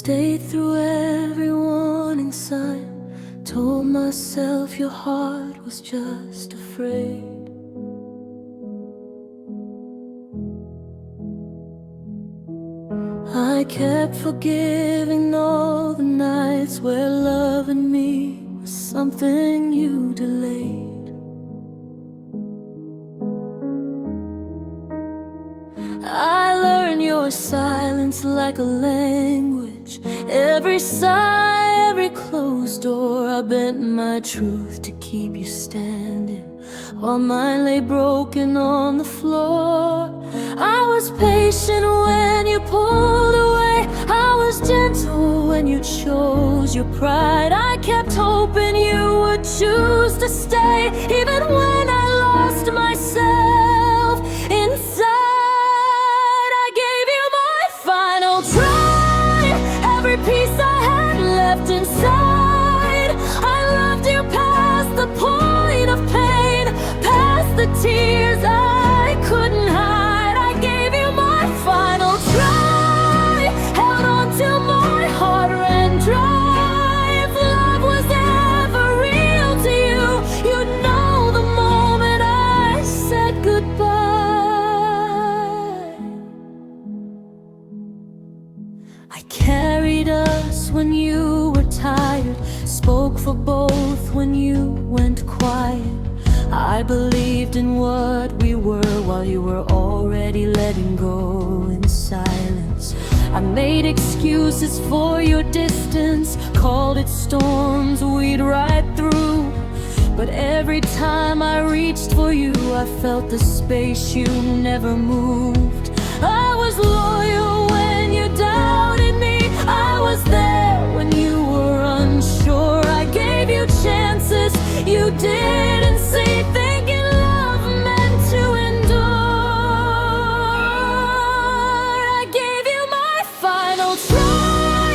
Stayed through every warning sign, told myself your heart was just afraid. I kept forgiving all the nights where loving me was something you delayed. I learned your silence like a language. Every sigh, every closed door, I bent my truth to keep you standing while mine lay broken on the floor. I was patient when you pulled away, I was gentle when you chose your pride. I kept hoping you would choose to stay, even when I lost myself inside. I gave you my final try, every piece I had left inside. I loved you past the point of pain, past the tears I couldn't hide. I gave you my final try, held on till my heart ran dry. If love was ever real to you, you'd know the moment I said goodbye. I carried us when you were tired, spoke for both when you went quiet. I believed in what we were while you were already letting go in silence. I made excuses for your distance, called it storms we'd ride through. But every time I reached for you, I felt the space you never moved. I was loyal when you doubted me, I was there when you were unsure. I gave you chances you didn't see, thinking love meant to endure. I gave you my final try,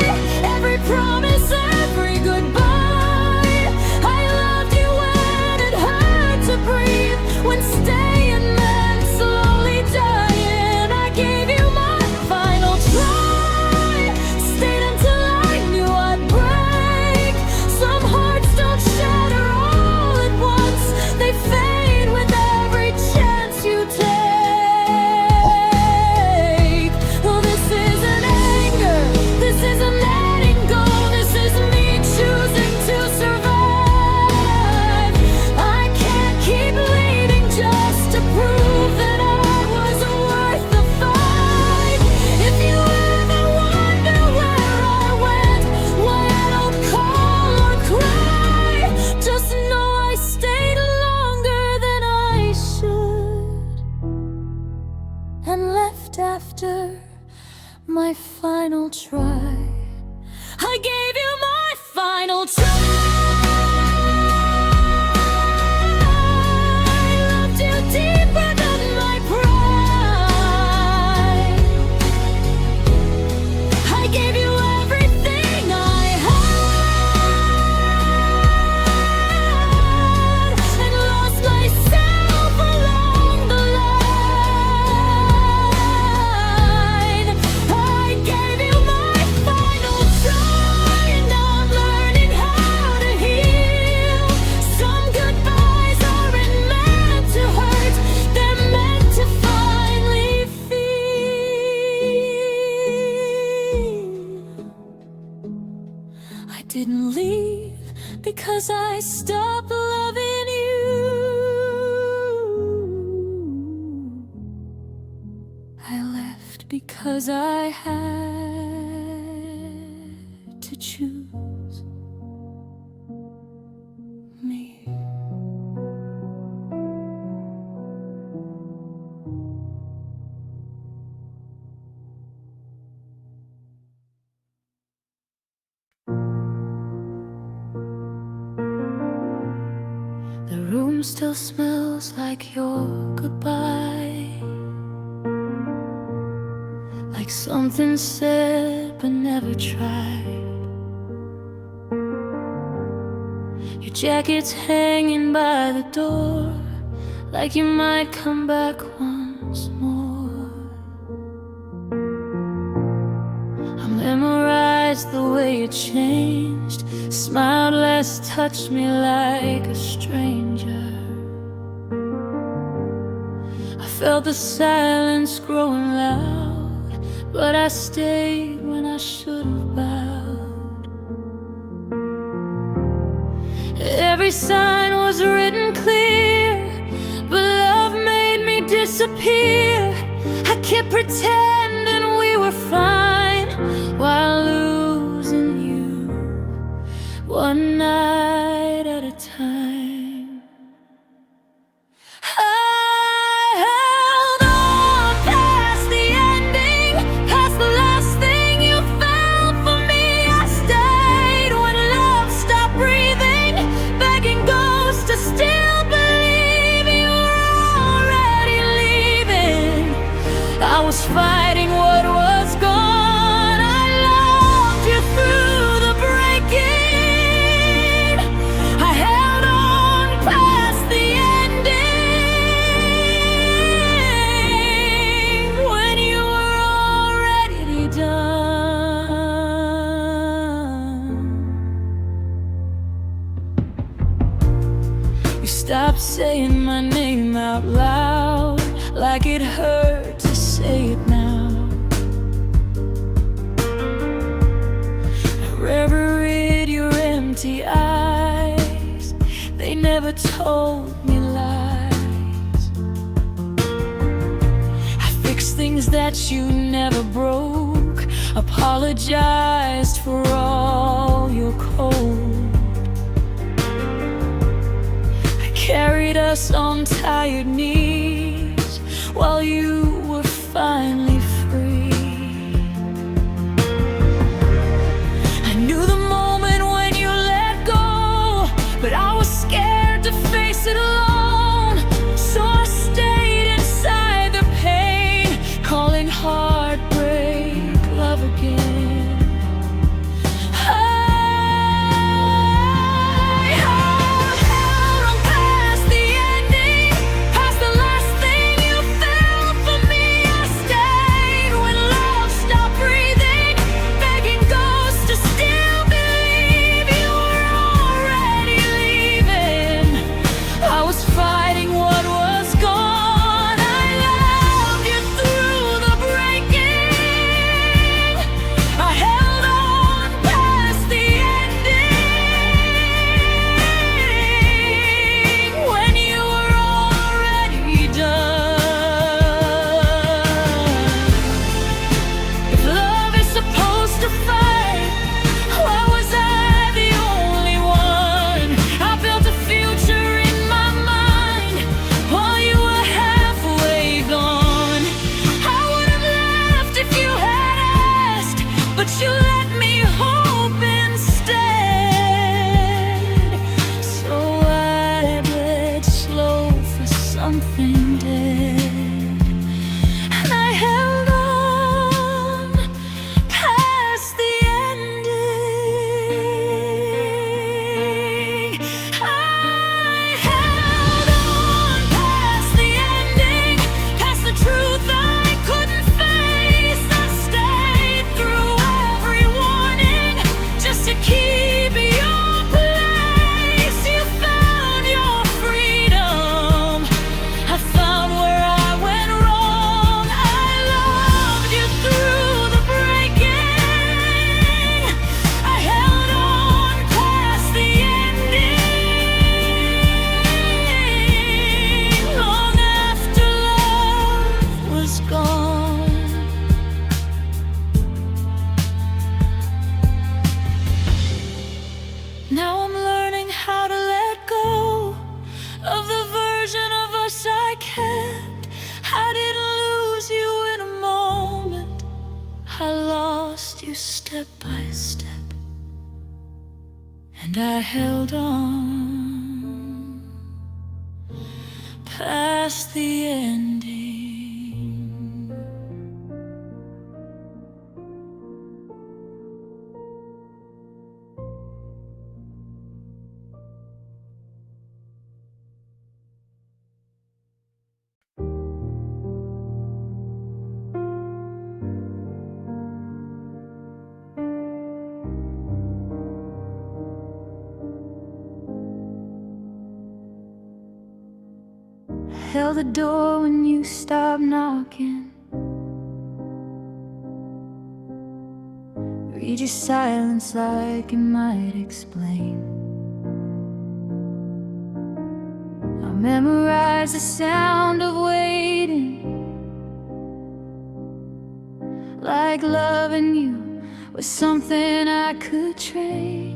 every promise, every goodbye. I loved you when it hurt to breathe, when staying meant slowly dying. I gave you my final try, stayed until I knew I'd break. Some hearts don't shatter all at once, they fade with every chance you take. Oh, this isn't anger, this isn't letting go, this is me choosing to survive. I can't keep bleeding just to prove that I was worth the fight. If you ever wonder where I went, why I don't call or cry, just know I stayed longer than I should, and left after my final try. I gave you my final try. Loved you deeper than my pride. I gave you everything I had, and lost myself along the line. I gave you my final try, and now I'm learning how to heal. Some goodbyes aren't meant to hurt, they're meant to finally feel. I didn't leave because I stopped loving you. I left because I had to choose me. The room still smells like your goodbye, like something said but never tried. Your jacket's hanging by the door, like you might come back once more. it changed. Smiled less, touched me like a stranger. I felt the silence growing loud, but I stayed when I should have bowed. Every sign was written clear, but love made me disappear. I kept pretending we were fine while losing you one night at a time. I held on past the ending, past the last thing you felt for me. I stayed when love stopped breathing, begging ghosts to still believe you were already leaving. I was fighting what was gone. I loved you through the breaking. I held on past the ending when you were already done. You stopped saying my name out loud, like it hurt to say it now. I revered your empty eyes, they never told me lies. I fixed things that you never broke, apologized for all your cold. I carried us on tired knees while you were finally free. I knew the moment when you let go, but I was scared to face it alone. So I stayed inside the pain, calling heartbreak love again. You let me hope instead, so I bled slow for something dead. And I held on past the ending. I held on past the ending, past the truth I couldn't face. I stayed through to keep your place. You found your freedom, I found where I went wrong. I loved you through the breaking. I held on past the ending, long after love was gone. Now I'm learning how to let go of the version of us I kept. I didn't lose you in a moment, I lost you step by step. And I held on past the ending. held the door when you stopped knocking. Read your silence like it might explain. I memorize the sound of waiting, like loving you was something I could train.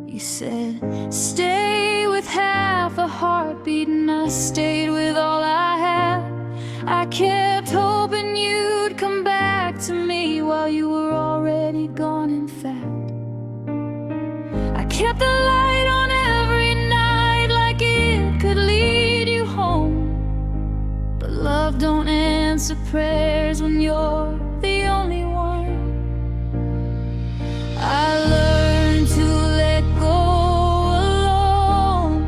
You said, stay with half a heartbeat, and I stayed with all I had. I kept hoping you'd come back to me while you were already gone, in fact. I kept the light on every night like it could lead you home. But love don't answer prayers when you're the only one. I learned to let go alone,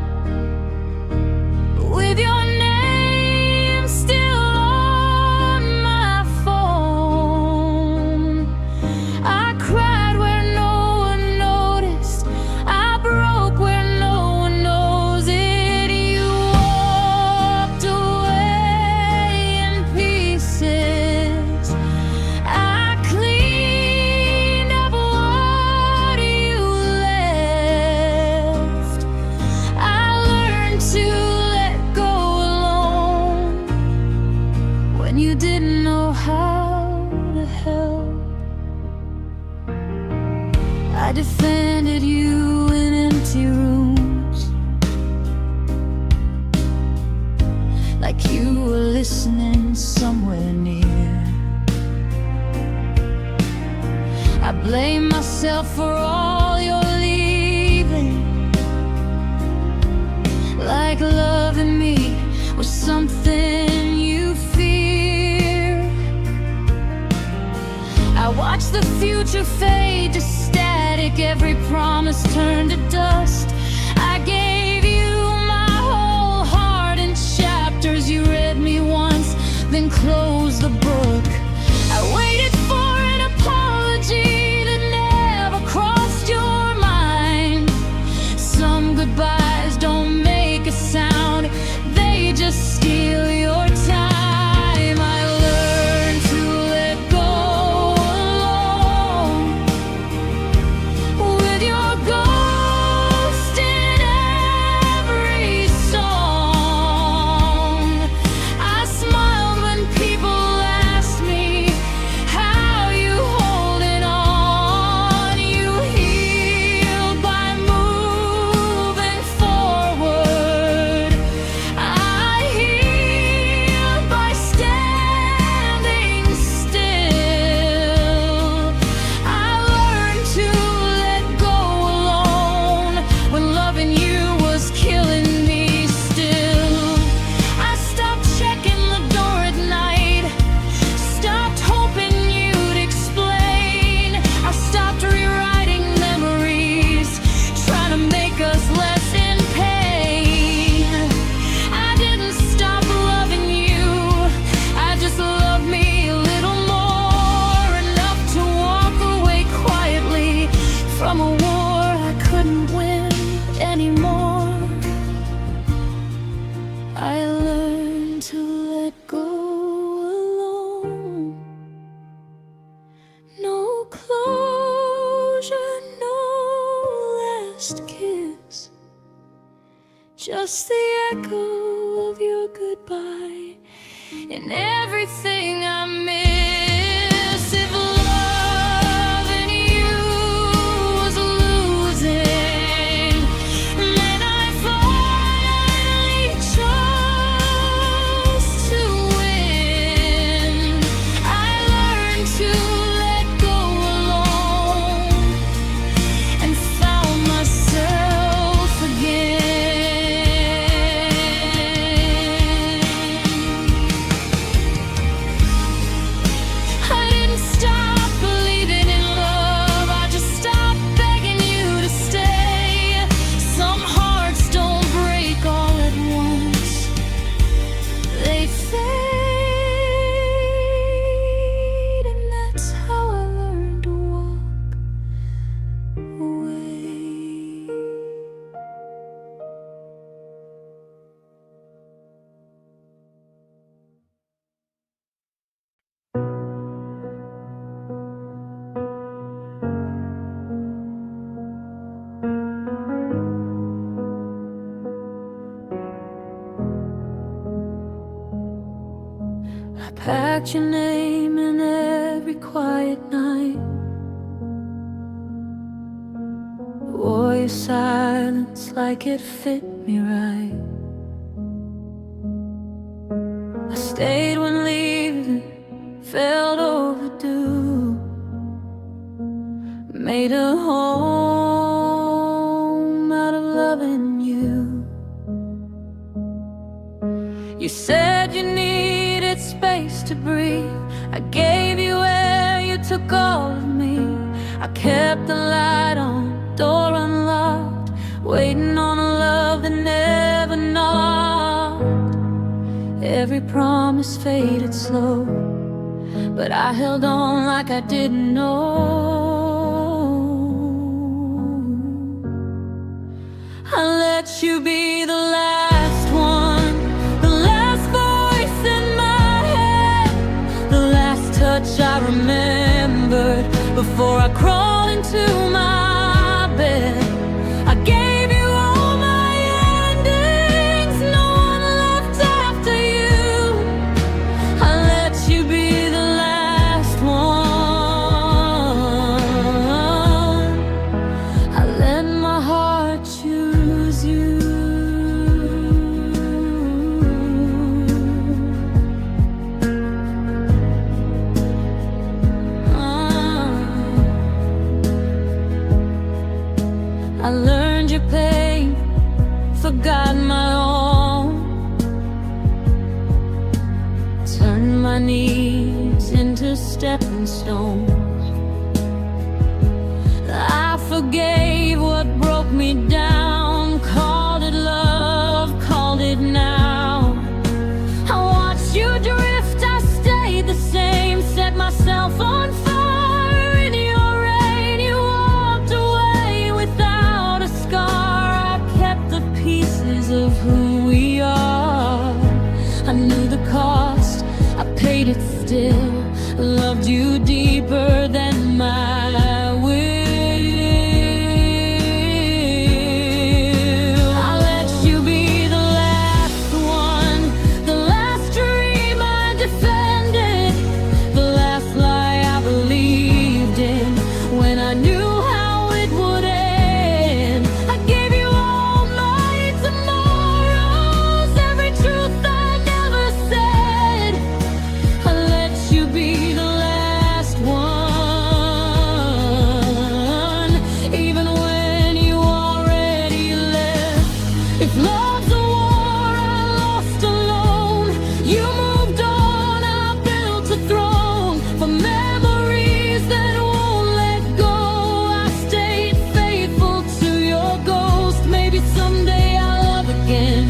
with your name still on my phone. I cried where no one noticed, I broke where no one knows it. You walked away in pieces. I cleaned up what you left. I learned to let go alone when you didn't know how to help. I defended you in empty rooms, like you were listening somewhere near. I blame myself for all your leaving, like loving me was something you fear. I watched the future fade to static, every promise turned to dust. I gave you my whole heart in chapters. You read me once, then closed the book. I waited for an apology that never crossed your mind. Some goodbyes don't make a sound, they just steal your time. I learned to let go alone, with your ghost in every song. I smiled when people asked me, how you holding on? You healed by moving forward. I healed by standing still. I learned to let go alone when loving you was killing me still. I stopped checking the door at night, stopped hoping you'd explain. I stopped rewriting memories, trying to make us less in pain. I didn't stop loving you, I just loved me a little more, enough to walk away quietly from a war I couldn't win anymore. I learned to let go alone. No closure, no last kiss, just the echo of your goodbye and everything I miss. If loving you was losing, then I finally chose to win. I learned to let go alone and found myself again. packed your name in every quiet night. Wore your silence like it fit me right. I stayed when leaving felt overdue. Made a home out of loving you. You said you needed space to breathe. I gave you air, you took all of me. I kept the light on, door unlocked, waiting on a love that never knocked. Every promise faded slow, but I held on like I didn't know. I let you be the last one, the last voice in my head, the last touch I remembered before I crawled into my bed. I gave you all my endings, no one left after you. I let you be the last one. I let my heart choose you. I learned your pain, forgot my own. Turned my needs into stepping stones. I forgave what broke me down, called it love, called it now. I watched you drift, I stayed the same, set myself on fire in your rain. You walked away without a scar. I kept the pieces of who we are. I knew the cost, I paid it still. Loved you deeper than my will. I let you be the last one, the last dream I defended, the last lie I believed in when I knew how it would end. I gave you all my tomorrows, every truth I never said. I let you be the last one, even when you already left. If love's a war I lost alone, you moved on, I built a throne for memories that won't let go. I stayed faithful to your ghost. Maybe someday I'll love again,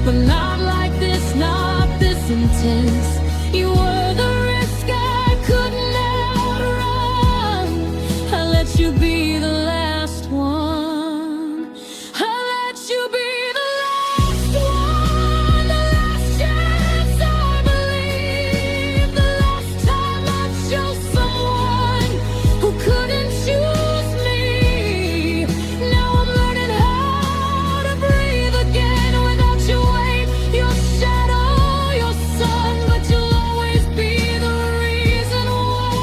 but not like this, not this intense. You were the risk I couldn't outrun. I let you be the last one. I let you be the last one, the last chance I believe, the last time I chose someone who couldn't choose me. Now I'm learning how to breathe again without your weight, your shadow, your sun, but you'll always be the reason why.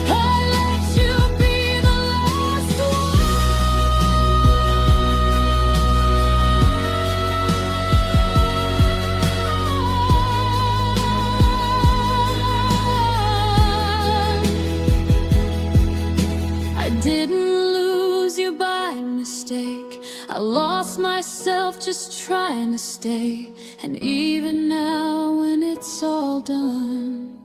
I let you be the last one. I didn't lose you by mistake. I lost myself just trying to stay. And even now when it's all done,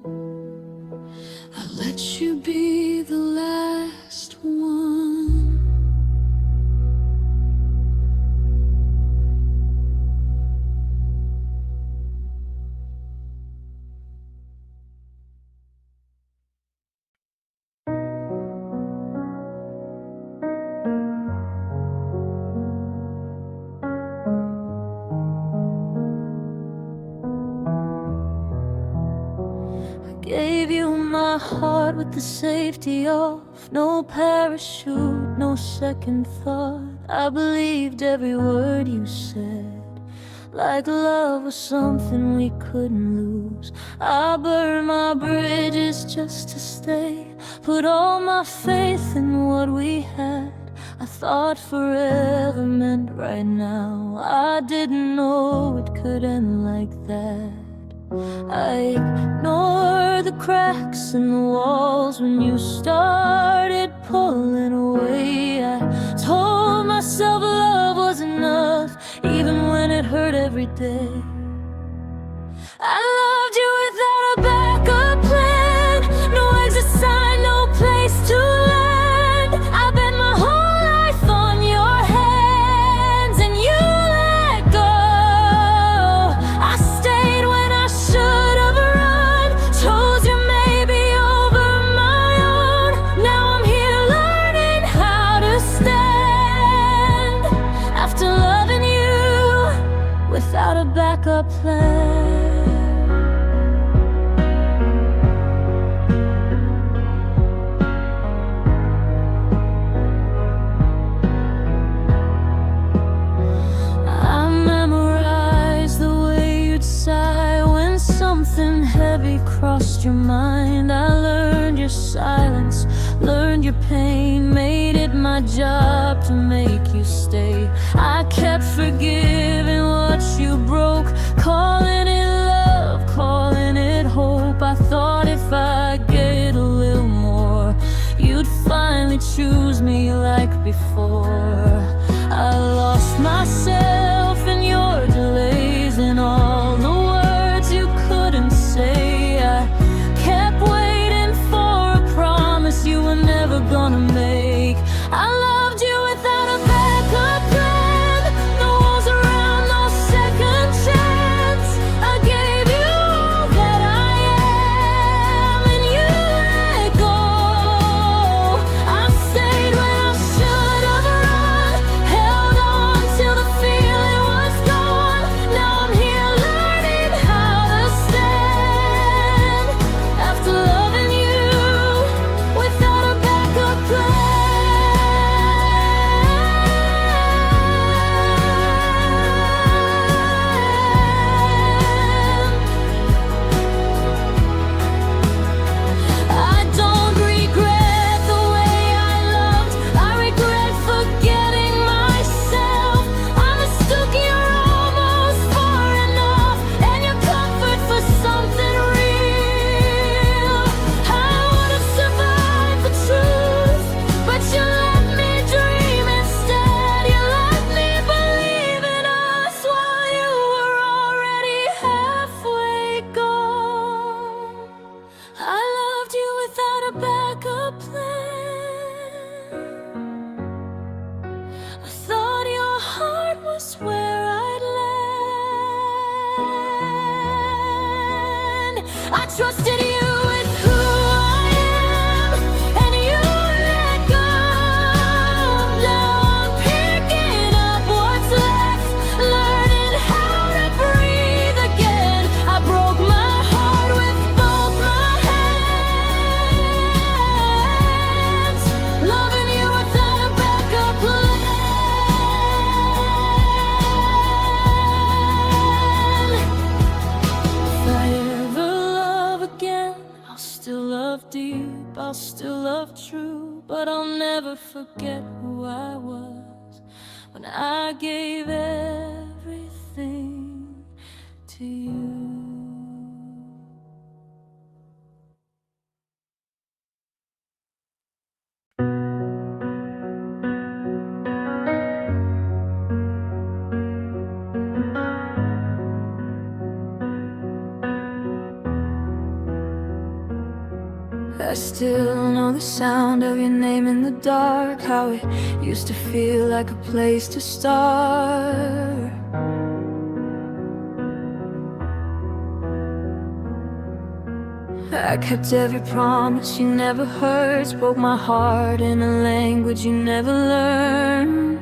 I let you be the last one. Gave you my heart with the safety off, no parachute, no second thought. I believed every word you said, like love was something we couldn't lose. I burned my bridges just to stay, put all my faith in what we had. I thought forever meant right now. I didn't know it could end like that. I ignored the cracks in the walls when you started pulling away. I told myself love was enough, even when it hurt every day. I loved you without a backup plan, no exit sign, no place to land. I bet my whole life on your hands, and you let go. I stayed when I should have run, chose you maybe over my own. Now I'm here learning how to stand, after loving you without a backup plan. Something heavy crossed your mind. I learned your silence, learned your pain, made it my job to make you stay. I kept forgiving what you broke, calling it love, calling it hope. I thought if I gave a little more, you'd finally choose me like before. I lost myself in your delays and all the words you couldn't say. I kept waiting for a promise you were never gonna make. I loved you without a backup plan, no walls around, no second chance. I gave you all that I am, and you let go. I stayed when I should have run, held on till the feeling was gone. Now I'm here learning how to stand, after loving you without a backup plan. I don't regret the way I loved, I regret forgetting myself. I mistook your almost for enough, and your comfort for something real. I would have survived the truth, but you let me dream instead. You let me believe in us while you were already halfway gone. I loved you without a backup plan. I thought your heart was where I'd land. I trusted you with who I am, and you let go. Now I'm picking up what's left, learning how to breathe again. I broke my heart with both my hands, loving you without a backup plan. If I ever love again, I'll still love deep, I'll still love true, but I'll never forget who I was when I gave everything to you. I still know the sound of your name in the dark, how it used to feel like a place to start. I kept every promise you never heard, spoke my heart in a language you never learned.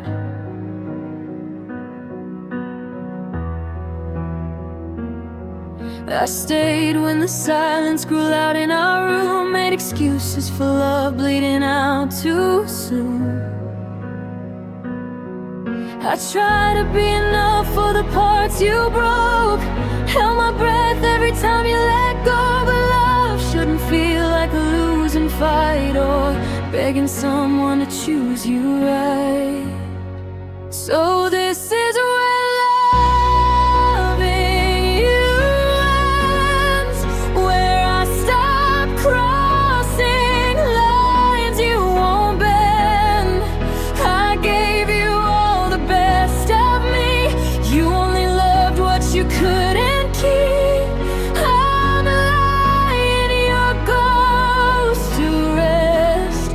I stayed when the silence grew loud in our room, made excuses for love bleeding out too soon. I try to be enough for the parts you broke. Held my breath every time you let go. But love shouldn't feel like a losing fight, or begging someone to choose you right. So this is where loving you ends, where I stop crossing lines you won't bend. I gave you all the best of me. You only loved what you couldn't keep. I'm lying your ghost to rest.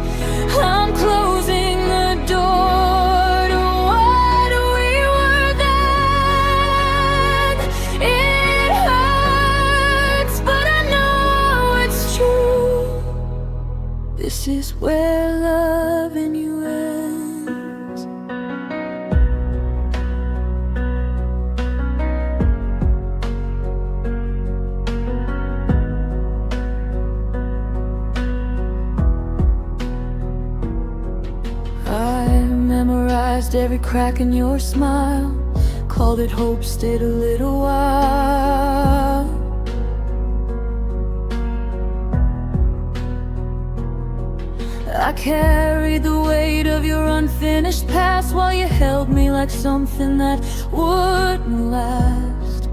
I'm closing the door to what we were then. It hurts, but I know it's true. This is where loving you ends. I memorized every crack in your smile, called it hope, stayed a little while. I carried the weight of your unfinished past while you held me like something that wouldn't last.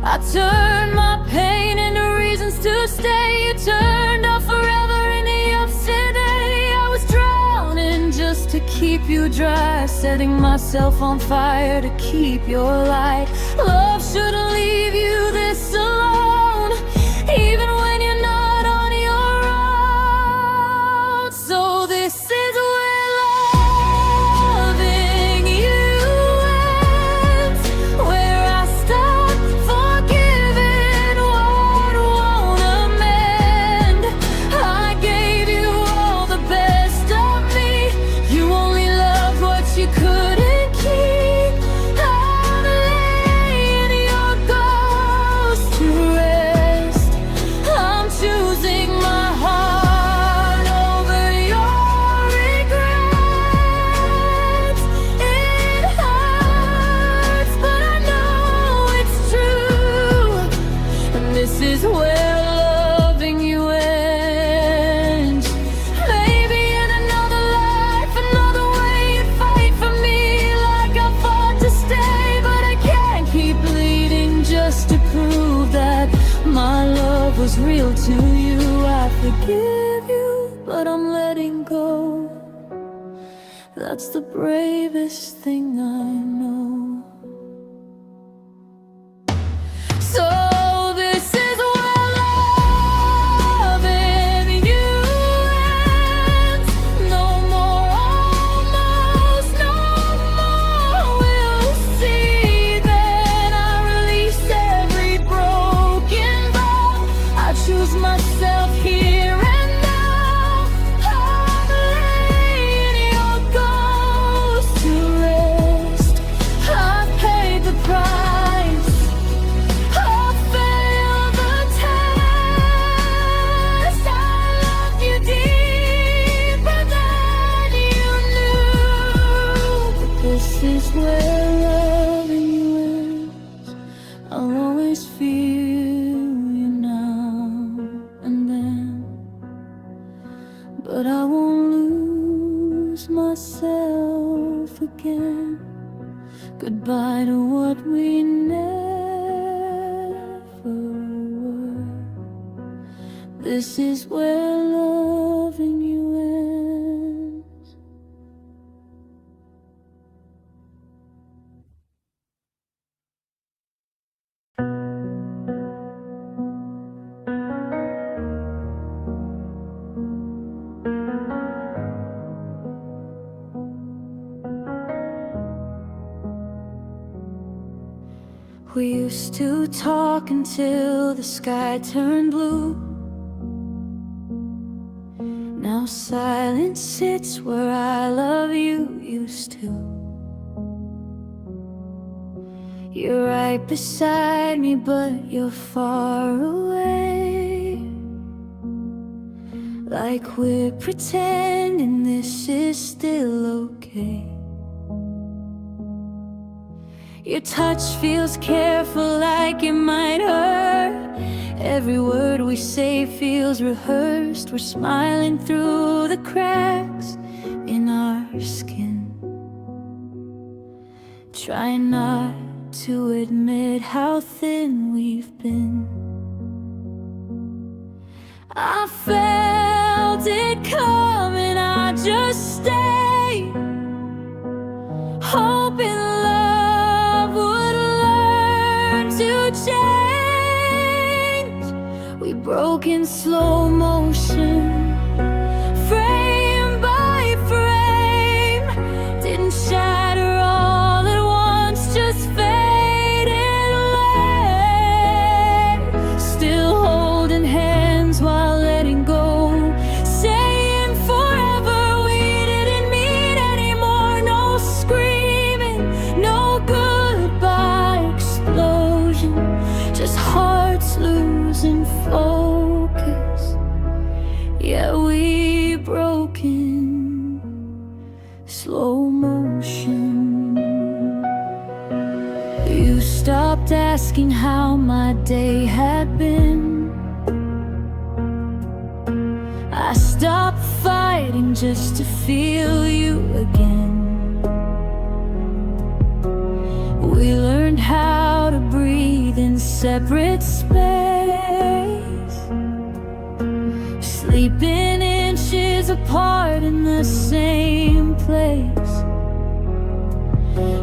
I turned my pain into reasons to stay. You turned off forever into yesterday. I was drowning just to keep you dry, setting myself on fire to keep your light. Love shouldn't leave you this alone, even when you're not on your own. So this is where loving you ends, where I stop forgiving what won't amend. I gave you all the best of me. You only loved what you couldn't keep. I'm laying your ghost to rest. I'm choosing my heart over your regrets. It hurts, but I know it's true. And this is where loving you ends. Maybe in another life, another way you'd fight for me like I fought to stay. But I can't keep bleeding just to prove that my love was real to you. I forgive you, but I'm letting go. That's the bravest thing I know. So this is where loving you ends. No more almost, no more we'll see. Then I release every broken vow. I choose myself here and now. I'm laying your ghost to rest. I paid the price. I failed the test. I loved you deeper than you knew. But this is where loving you ends. I'll always feel you now and then, but I won't lose myself again. Goodbye to what we never were. This is where loving you ends. We used to talk until the sky turned blue. Now silence sits where I love you used to. You're right beside me, but you're far away. Like we're pretending this is still okay. Your touch feels careful, like it might hurt. Every word we say feels rehearsed. We're smiling through the cracks in our skin, trying not to admit how thin we've been. I felt it coming, I just stayed, hoping love would learn to change. We broke in slow motion, frame by frame. Didn't shatter all at once, just faded away. Still holding hands while letting go, saying forever we didn't mean anymore. No screaming, no goodbye explosion, just hearts losing focus. Yeah, we broke in slow motion. You stopped asking how my day had been. I stopped fighting just to feel you again. We learned how to breathe in separate space, sleeping inches apart in the same place.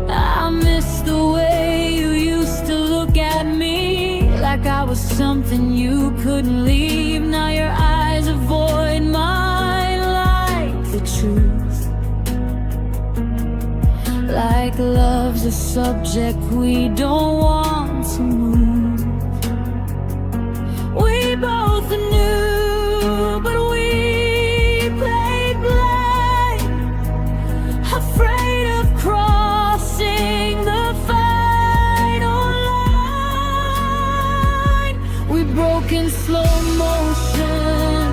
I miss the way you used to look at me, like I was something you couldn't leave. Now your eyes avoid mine like the truth, like love's a subject we don't want to move. We both knew, but we played blind, afraid of crossing the final line. We broke in slow motion,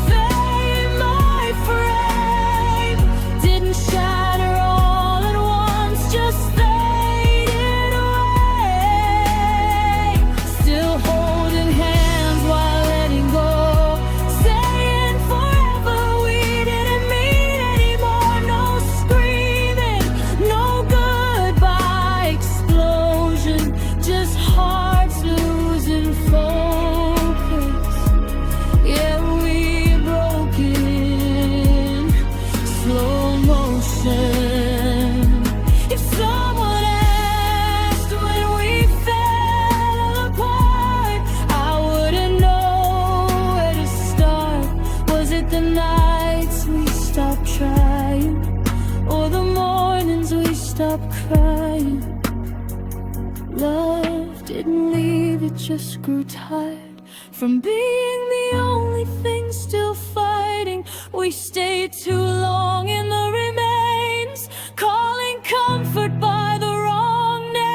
frame by frame. Didn't shatter all at once, just faded away. Still holding hands while letting go, saying forever we didn't mean anymore. No screaming, no goodbye explosion, just hearts losing focus. Yeah, we broke in slow motion. If someone asked when we fell apart, I wouldn't know where to start. Was it the nights we stopped trying, or the mornings we stopped crying? Love didn't leave, it just grew tired from being the only thing still fighting. We stayed too long in the remains, calling comfort by the wrong name.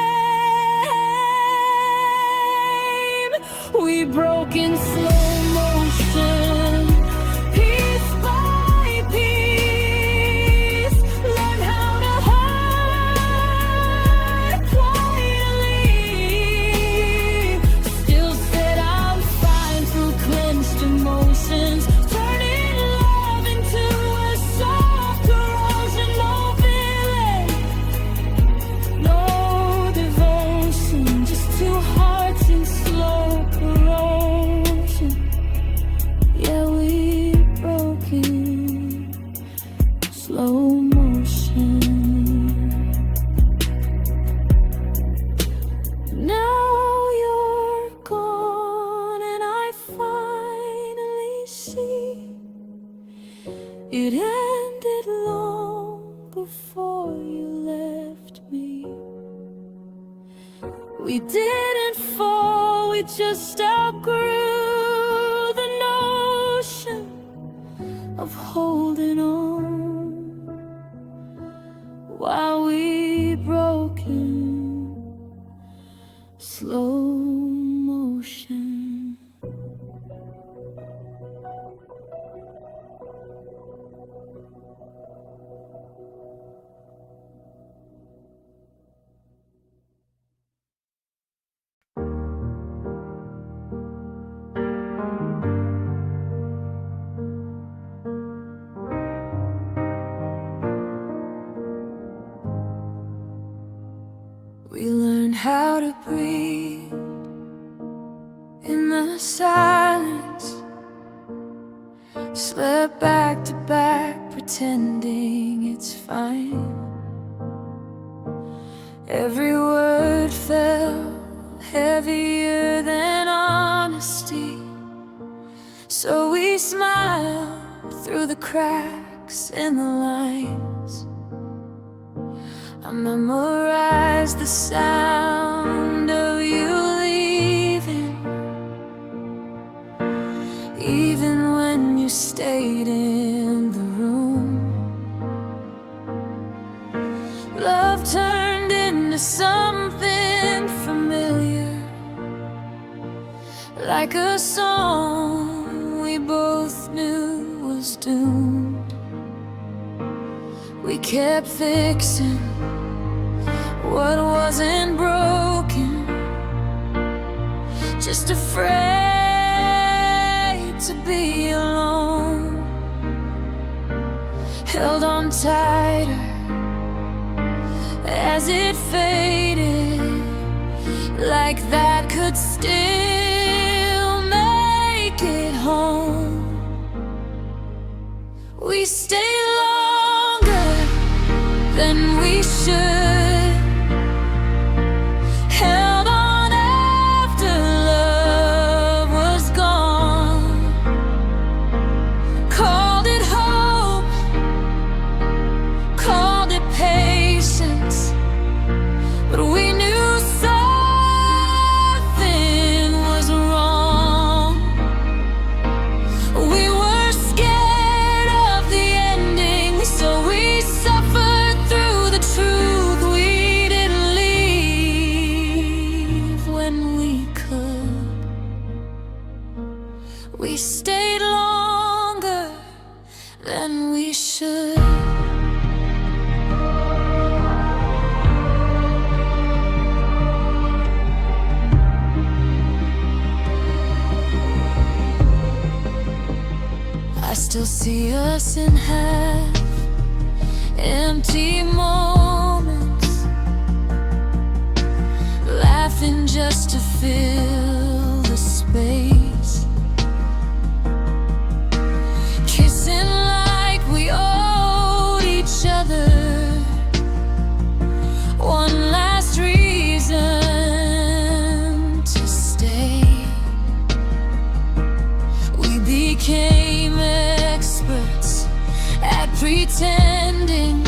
We broke in slow motion, piece by piece. Learn how to hide quietly. Still said I'm fine through clenched emotions, turning love into a soft corrosion. No feeling, no devotion, just two hearts in slow corrosion. Yeah, we broke in slow motion. Now you're gone and I finally see it ended long before you left me. We didn't fall, we just outgrew the notion of holding on while we broke in slow motion. how to breathe in the silence. Slept back to back, pretending it's fine. Every word felt heavier than honesty, so we smiled through the cracks in the lines. I memorized the sound of you leaving, even when you stayed in the room. Love turned into something familiar, like a song we both knew was doomed. We kept fixing what wasn't broken, just afraid to be alone. Held on tighter as it faded, like that could still make it home. We stayed longer than we should, held on after love was gone, called it hope, called it patience, but we knew something was wrong. We were scared of the ending, so we suffered through the truth. We didn't leave when we could. We stayed longer than we should. I still see us in half-empty moments, laughing just to fill the space, kissing like we owed each other one last reason to stay. We became experts at pretending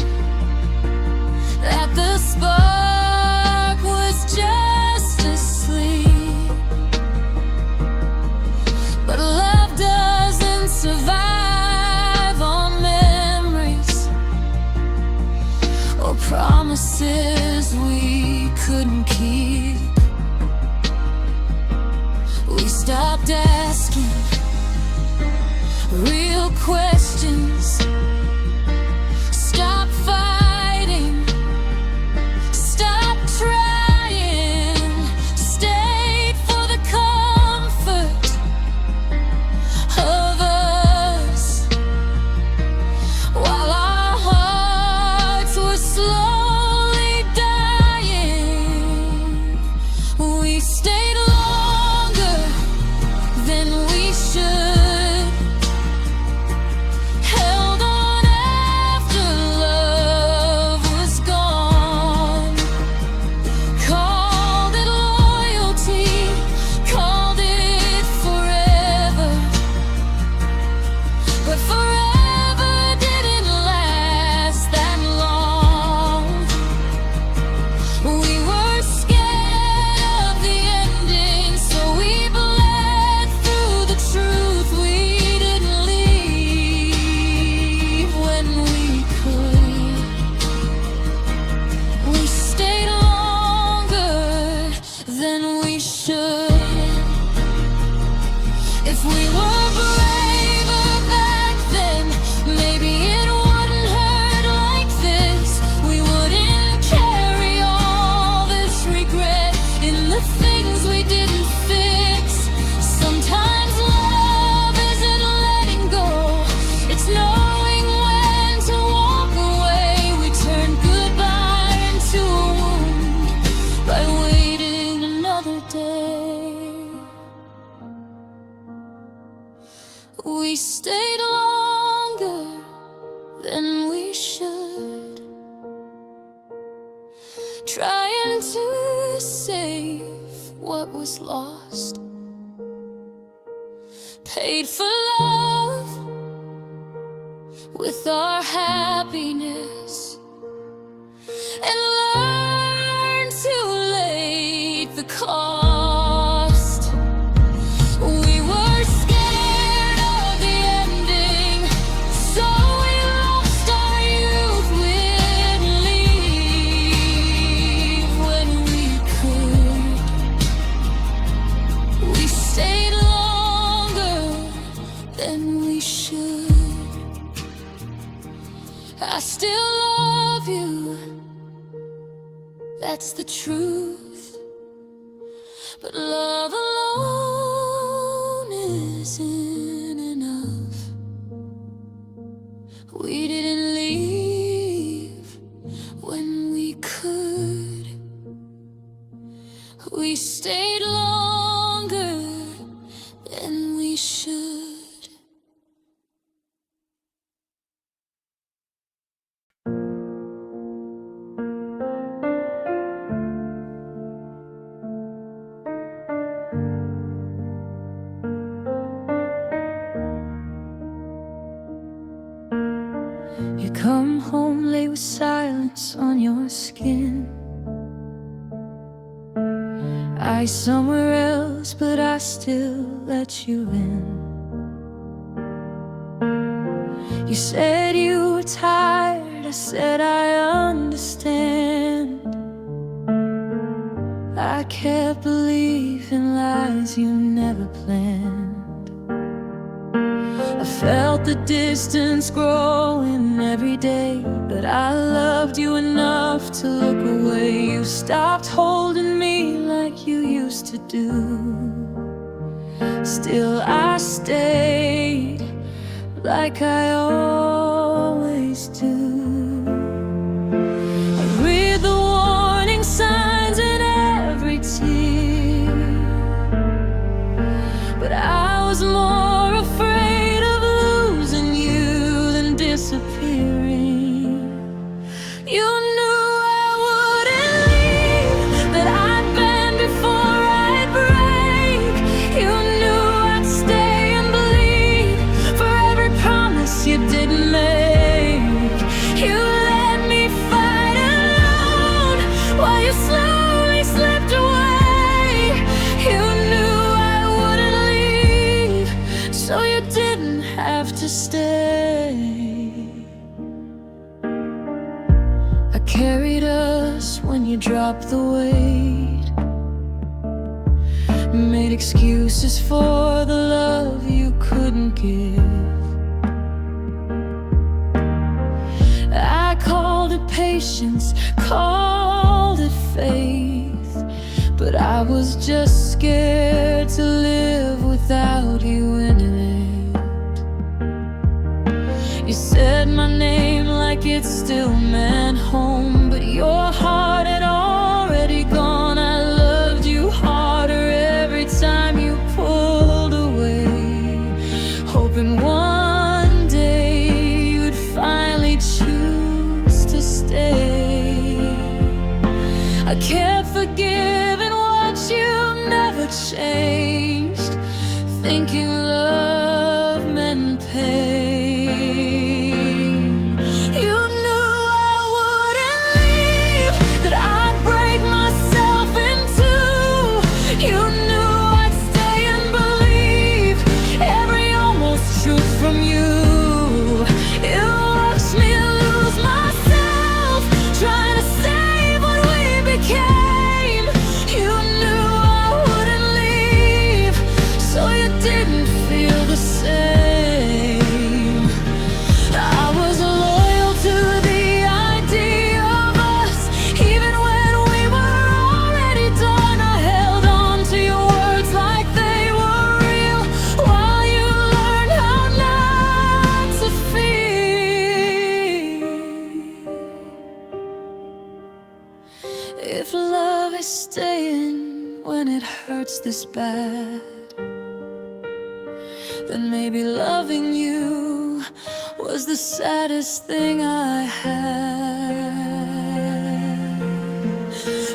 that the spark was just asleep. But love doesn't survive on memories or promises we couldn't keep. We stopped asking real questions, stop fighting, stop trying, stayed for the comfort of us, while our hearts were slowly dying. We stayed longer than we should, was lost. Paid for love with our happiness, and learned too late the cost. We were scared of the ending, so we lost our youth. We'd leave when we could. We stayed longer than we should. I still love you, that's the truth. But love alone isn't enough. We didn't leave when we could. We stayed longer than we should. You come home late with silence on your skin. I somewhere else, but I still let you in. You said you were tired, I said I understand. I kept believing lies you never planned. I felt the distance growing every day, but I loved you enough to look away. You stopped holding me like you used to do. Still I stayed like I always do. I read the warning signs in every tear, but I was more afraid of losing you than disappearing. You knew I wouldn't leave, that I'd bend before I'd break. You knew I'd stay and believe for every promise you didn't make. You let me fight alone while you slowly slipped away. You knew I wouldn't leave, so you didn't have to stay. I carried us when you dropped the weight, made excuses for the love you couldn't give. I called it patience, called it faith, but I was just scared to live without you in it. You said my name like it still meant home, but your heart had already gone. I loved you harder every time you pulled away, hoping one day you'd finally choose to stay. I kept forgiving what you never changed, thinking love meant pain. You knew I wouldn't leave, that I'd break myself in two. You knew I'd stay and believe every almost truth from you. You watched me lose myself, trying to save what we became. You knew I wouldn't leave, so you didn't feel the same. I was loyal to the idea of us, even when we were already done. I held on to your words like they were real, while you learned how not to feel. If love is staying when it hurts this bad, then maybe loving you was the saddest thing I had.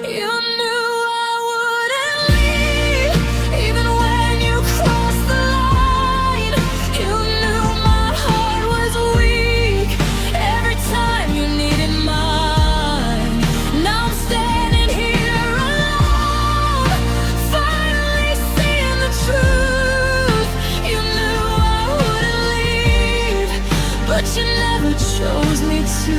You knew I wouldn't leave, but you never chose me to.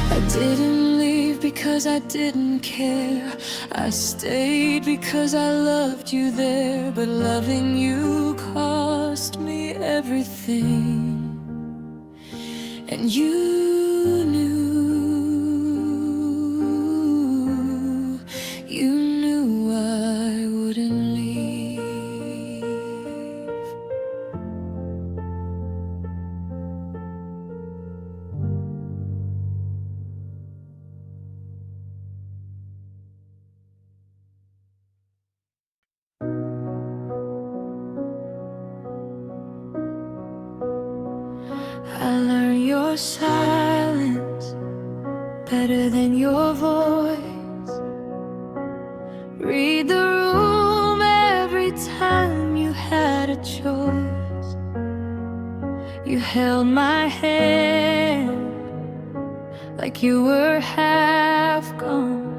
I didn't leave because I didn't care. I stayed because I loved you there. But loving you cost me everything. And you knew I wouldn't leave. I learned your silence better than your voice. Read the room every time you had a choice. You held my hand like you were half gone,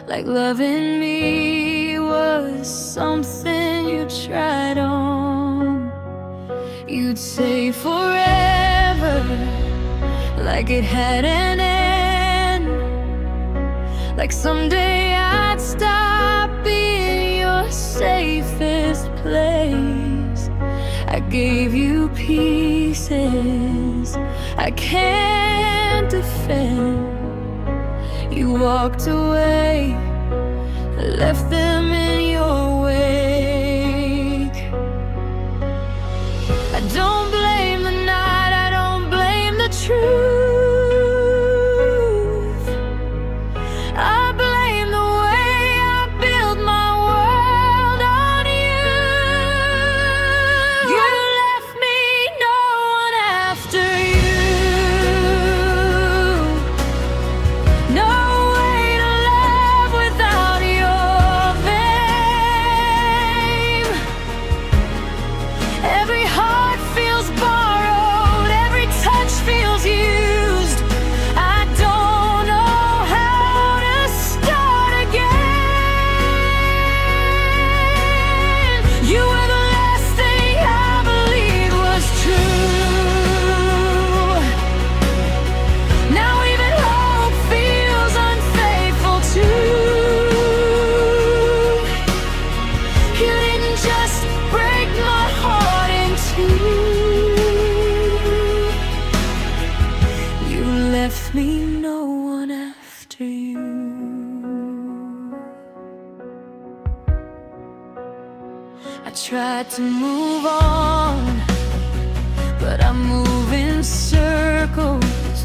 like loving me was something you tried on. You'd say forever like it had an end, like someday I'd stop being your safest place. I gave you pieces I can't defend. You walked away, left them in your wake. I don't blame the night, I don't blame the truth. Left me no one after you. I tried to move on, but I move in circles.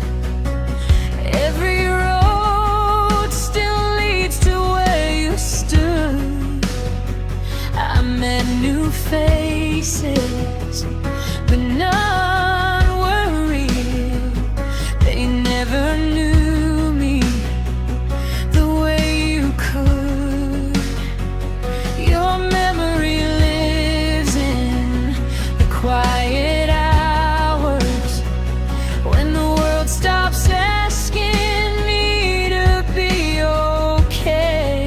Every road still leads to where you stood. I met new faces, but none were real. They never knew me the way you could. Your memory lives in the quiet hours, when the world stops asking me to be okay.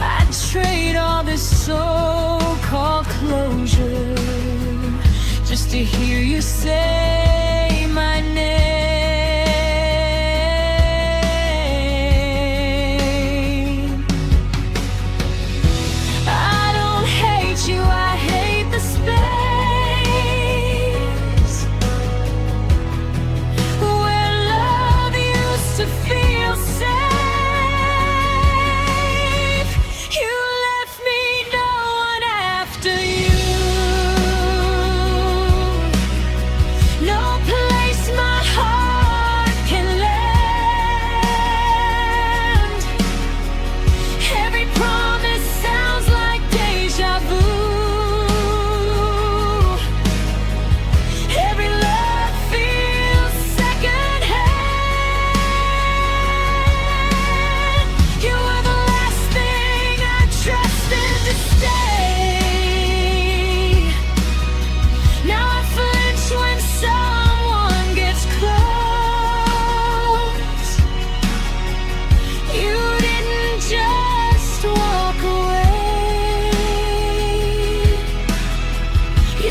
I'd trade all this so-called closure just to hear you say my name. No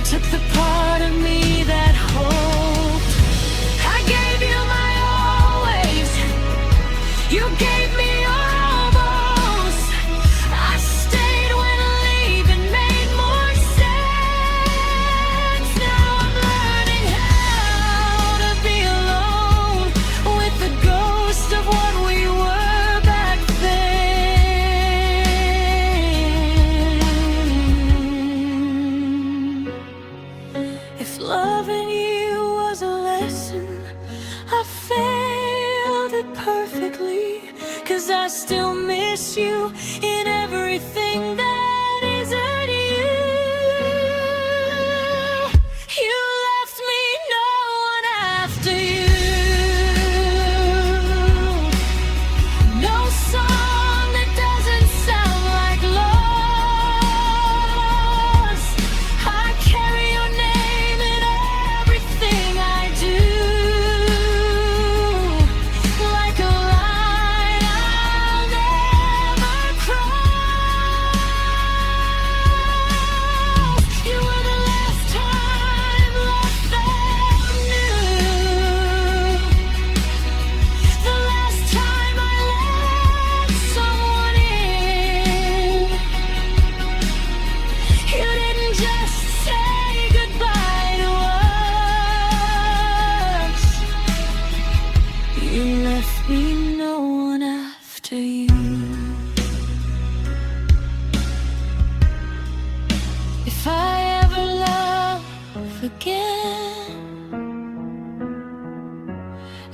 took the part of me that hoped. I gave you my always. You gave me your almost. I stayed when leaving made more sense. Now I'm learning how to be alone with the ghost of what we were back then. If loving you was a lesson, I failed it perfectly. 'Cause I still miss you in everything that isn't you. You left me no one after you. No song that doesn't sound like loss. I carry your name in everything I do, like a line I'll never cross. You were the last time love felt new, the last time I let someone in. You didn't just say goodbye to us, you left me no one after you. If I ever love again,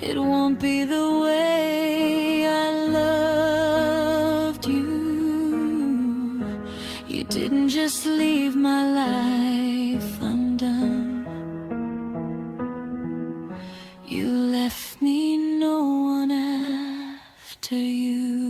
it won't be the way I loved you. You didn't just leave my life undone, you left me no one after you.